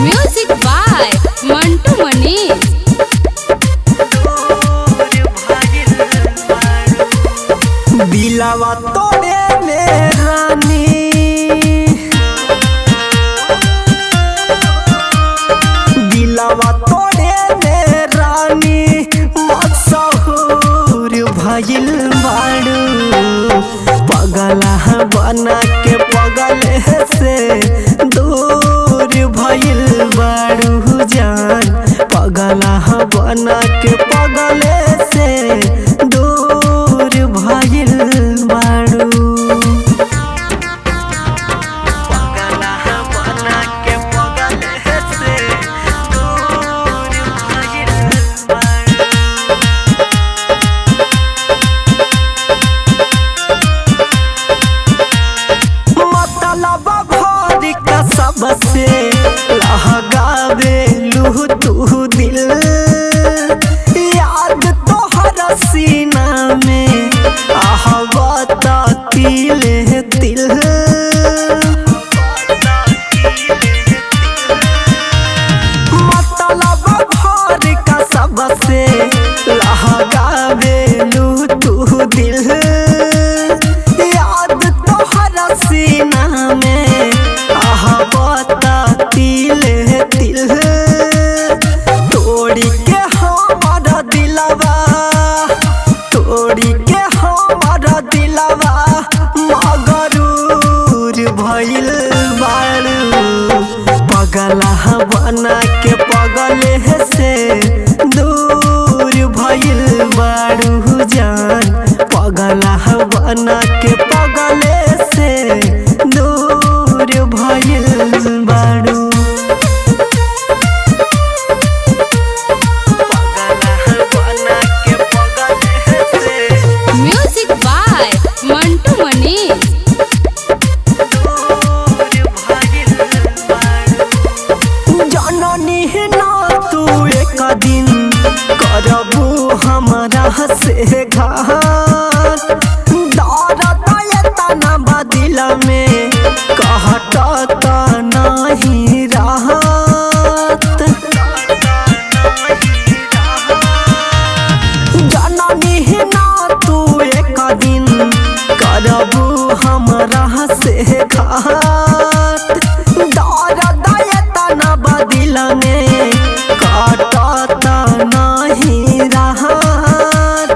Music by Mantu Manish. दिलावा तोड़े में रानी, दिलावा तोड़े में रानी मशहूर भइल बाड़ू। पगला बना के पगल से दूर भइल बाड़ू जान। पगला बना के पगल से दूर भइल बाड़ू। पगला बना के पगल से दूर भइल बाड़ू। मतलब भर का सबसे लहगावे लू तू दिल। याद तोहर सीना में आहवत तिल तिल। मतलब भर का सबसे लहगावे लू तू दिल। याद तोहर सीना में आहवत तिल तिल। तोड़ी के हमारा दिलवा, तोड़ी के हमारा दिलवा मगरूर भइल बाड़ू। पगला बना के पगल से दूर भइल बाड़ू जान। पगला बना के पगल से दूर भइल बाड़ू। Music by Mantu Manish. जननी ना तू एक दिन करबू हमरा से घात। दर्द तना बदिल में कहत नहीं रहत। जननी ना तू एक दिन करबू हमरा से घात। दर्द तना बदिल में काटत नहीं रहत।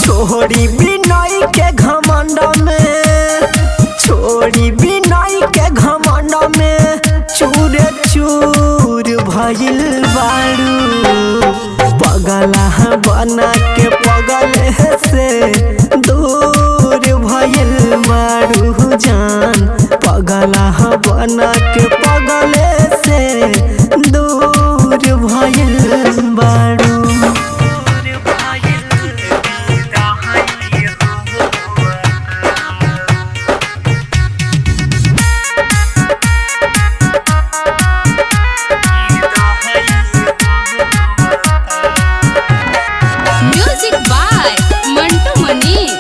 छोड़ी बिनय के घमंड में, छोड़ी बिनय के घमंड में चूर चूर भइल बाड़ू। पगला बना के पगल से दूर भइल बाड़ू जान। पगला बना के पगल से दूर भइल बाड़ू। Music by Mantu Manish.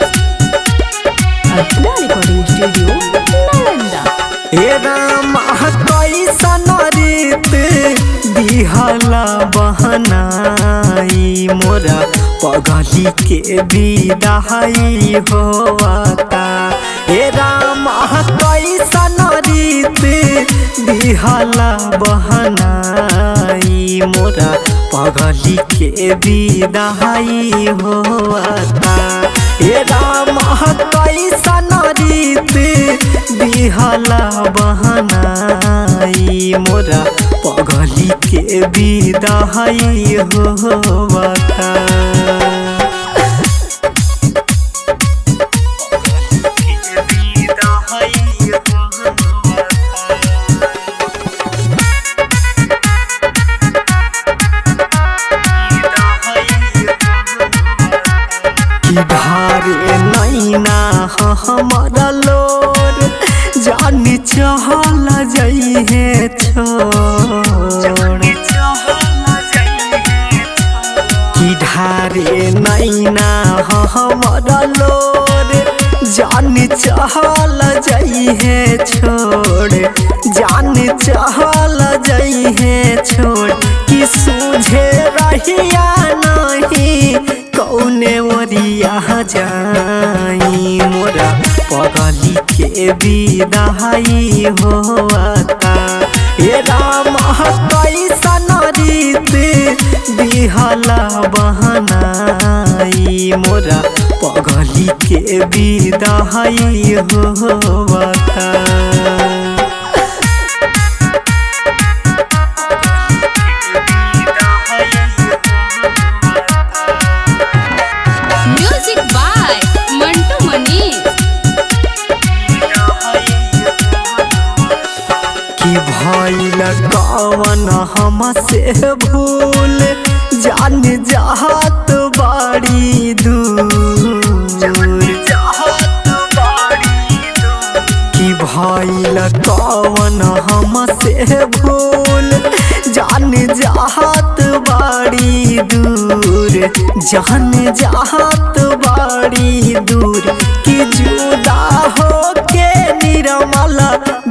अपना रिकॉर्डिंग स्टूडियो नालंदा। हे राम कैसन रीत दिहला बहनाई। मोरा पगली के विदाई होता। हे राम कैसन रीत दिहला बहनाई। मोरा पगली के विदाई होता। हे राम कैसन रीत दिहला बहनाई। मोरा पगली के विदाई होता। धारे नैना हमारा लोर जान चहल जइहे छोड़ कि ढारे नैना हमर लोर जान चहल जइहे छोड़ जान चहल जइहे छोड़ कि सूझे रहिया नहीं कौने ओरिया जाई मोरा पगली के विदाई होता हे राम कैसन रीत दिहला बहनाई मोरा पगली के विदाई होता म्यूजिक बाय मंटू मनीष। कि भइल कवन हमसे भूल जान जात बाड़ी दूर कि भइल कवन हमसे भूल जान जात बाड़ी दूर जान जात बाड़ी दूर कि जुदा हो के निर्मल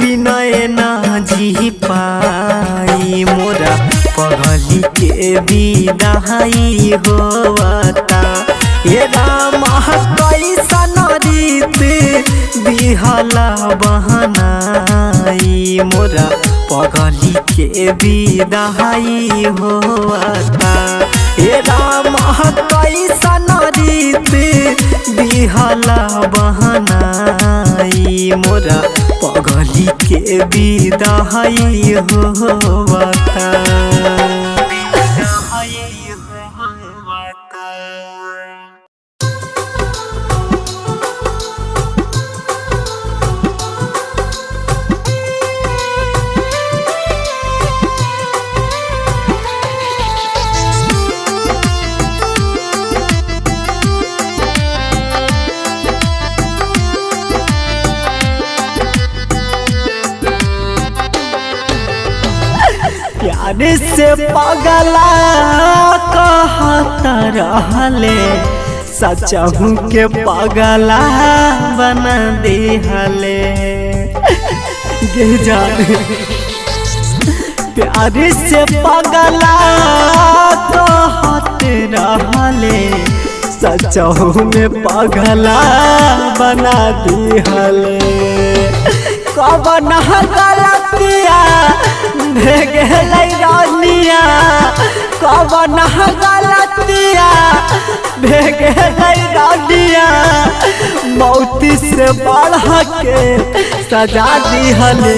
विनय ना जी पाई मोरा पगली के विदाई होता हे राम कैसन रीत दिहला बहनाई मोरा पगली के विदाई होता हे राम कैसन रीत दिहला बहनाई मोरा पगली के विदाई होता प्यार से पगला कहत रहले सचहू के पगला बना दिहले गे जान प्यार से पगला कहत रहले सचहू में पगला बना दिहले कवन गलतिया भेगलै रानिया कवन गलतिया भेगलै रानिया मौत से बढ़ के सजा दिहले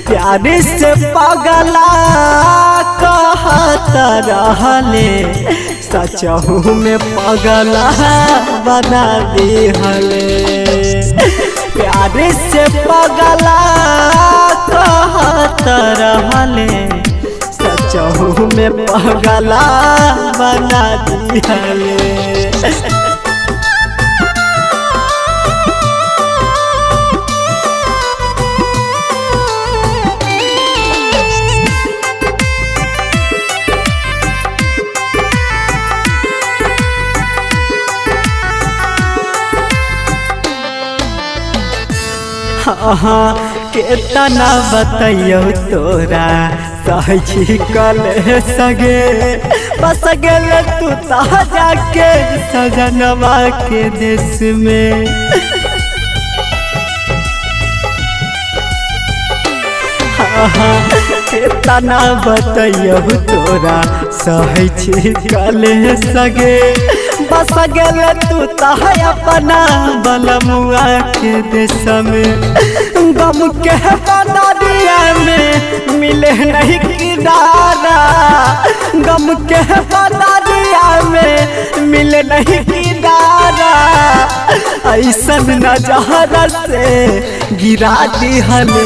प्यार से पगला कहत रहले सचहू में पगला बना दिहले प्यार से पगला कहत रहले सचहू में पगला बना दिहले केतना बतैयो तोरा सही कल सगे बस गेल तू ताजा के सजनवा के देश में केतना बतैयो तोरा सही कल सगे बस गेल तू ताहा अपना बलमुआ के देश में गम के बनरिया में मिले नहीं किनारा गम के बनरिया में मिले नहीं किनारा ऐसन नजर से गिरा दिहले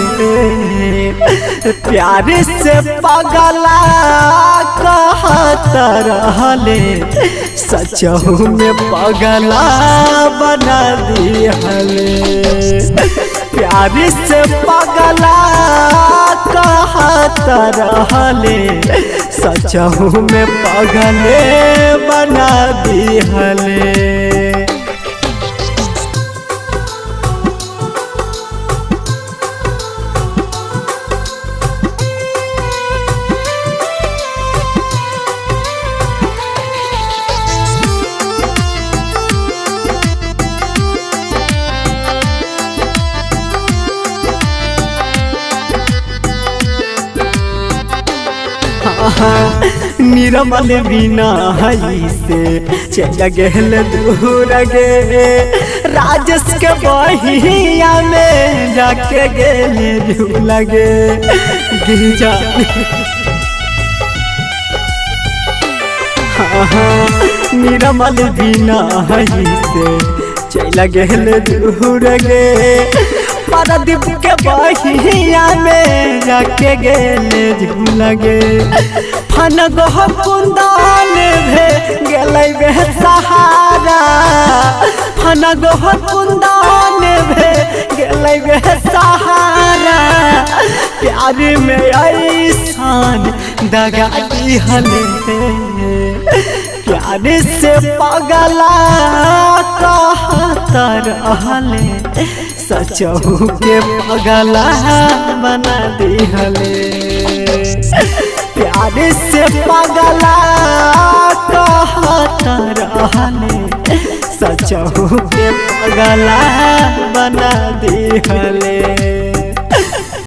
प्यार से पगला कहत रहले सचहू में पगला बना दिहले प्यार से पगला कहत रहले सचहू में पगले बना दिहले। निर्मल बिना हई से चल गेल दूर गे राजेश के बहिया में जाके गेले झूल गे गिरजा। निर्मल बिना हई से चल गेल दूर गे परदीप के बहिया में जाके गेले झूल गे। फन गह कुंदन भे गेलै बे सहारा फन गह कुंदन भे गेलै बे सहारा। प्यार में ऐसान दगा दिहले प्यार से पगला कहत रहले सचहू के पगला बना दिहले। प्यार से पगला कहत रहले सचहू के पगला बना दिहले।